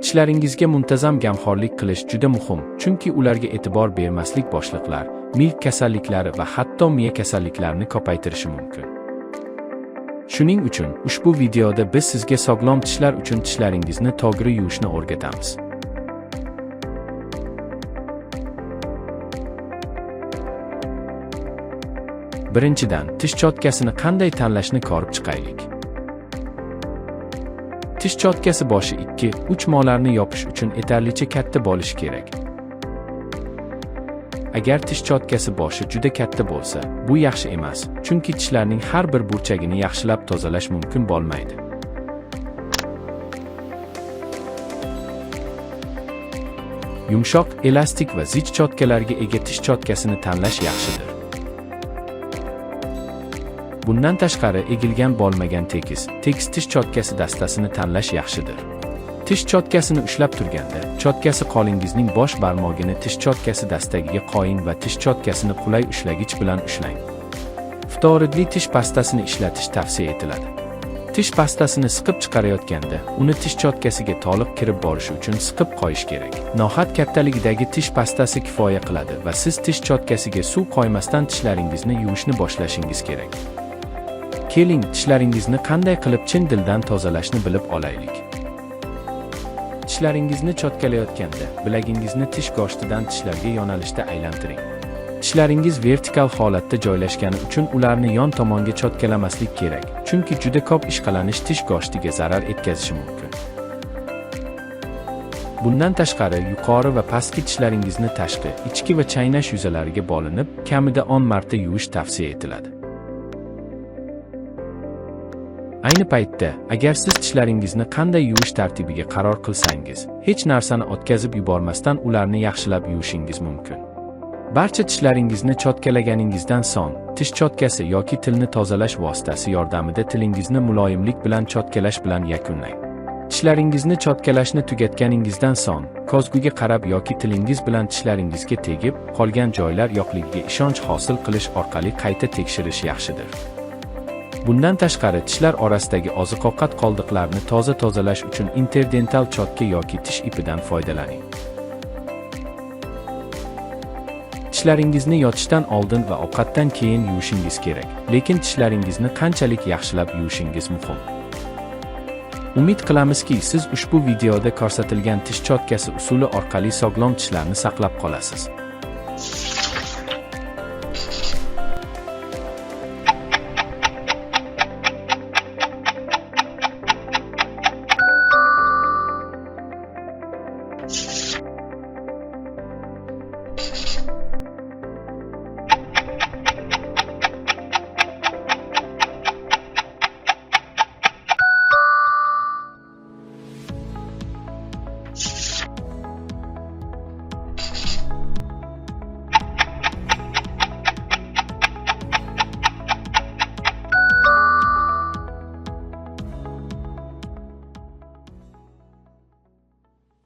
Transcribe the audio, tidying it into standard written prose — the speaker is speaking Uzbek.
Tishlaringizga muntazam gamxorlik qilish juda muhim, chunki ularga e'tibor bermaslik boshliqlar, milk kasalliklari va hatto miya kasalliklarini ko'paytirishi mumkin. Shuning uchun, ushbu videoda biz sizga sog'lom tishlar uchun tishlaringizni to'g'ri yuvishni o'rgatamiz. Birinchidan, tish cho'tkasini qanday tanlashni ko'rib chiqaylik. Tish cho'tkasi boshi 2-3 molarni yopish uchun yetarlicha katta bo'lishi kerak. Agar tish cho'tkasi boshi juda katta bo'lsa, bu yaxshi emas, chunki tishlarning har bir burchagini yaxshilab tozalash mumkin bo'lmaydi. Yumshoq, elastik va zich cho'tkalarga ega tish cho'tkasini tanlash yaxshidir. Bundan tashqari, egilgan bo'lmagan tekis tish cho'tkasi dastasini tanlash yaxshidir. Tish cho'tkasini ushlab turganda, cho'tkasi qo'lingizning bosh barmog'ini tish cho'tkasi dastagiga qo'ying va tish cho'tkasini qulay ushlagich bilan ushlang. Fluoridli tish pastasini ishlatish tavsiya etiladi. Tish pastasini siqib chiqarayotganda, uni tish cho'tkasiga to'liq kirib borishi uchun siqib qo'yish kerak. No'xat kattaligidagi tish pastasi kifoya qiladi va siz tish cho'tkasiga suv qo'ymasdan tishlaringizni yuvishni boshlashingiz kerak. Keling, tishlaringizni qanday qilib chin dildan tozalashni bilib olaylik. Tishlaringizni cho'tkalayotganda, bilagingizni tish go'shtidan tishlarga yo'nalishda aylantiring. Tishlaringiz vertikal holatda joylashgani uchun ularni yon tomonga cho'tkalamaslik kerak, chunki juda ko'p ishqalanish tish go'shtiga zarar etkazishi mumkin. Bundan tashqari, yuqori va pastki tishlaringizni tashqi, ichki va chaynash yuzalariga bo'linib, kamida 10 marta yuvish tavsiya etiladi. Ayni paytda, agar siz tishlaringizni qanday yuvish tartibiga qaror qilsangiz, hech narsani o'tkazib yubormasdan ularni yaxshilab yuvishingiz mumkin. Barcha tishlaringizni cho'tkalaganingizdan so'ng, tish cho'tkasi yoki tilni tozalash vositasi yordamida tilingizni muloyimlik bilan cho'tkalash bilan yakunlang. Tishlaringizni cho'tkalashni tugatganingizdan so'ng, ko'zguga qarab yoki tilingiz bilan tishlaringizga tegib, qolgan joylar yo'qligiga ishonch hosil qilish orqali qayta tekshirish yaxshidir. Bundan tashqari, tishlar orasidagi oziq-ovqat qoldiqlarini tozalash uchun interdental cho'tka yoki tish ipidan foydalaning. Tishlaringizni yotishdan oldin va ovqatdan keyin yuvishingiz kerak, lekin tishlaringizni qanchalik yaxshilab yuvishingiz muhim. Umid qilamizki, siz ushbu videoda ko'rsatilgan tish cho'tkasi usuli orqali sog'lom tishlarni saqlab qolasiz.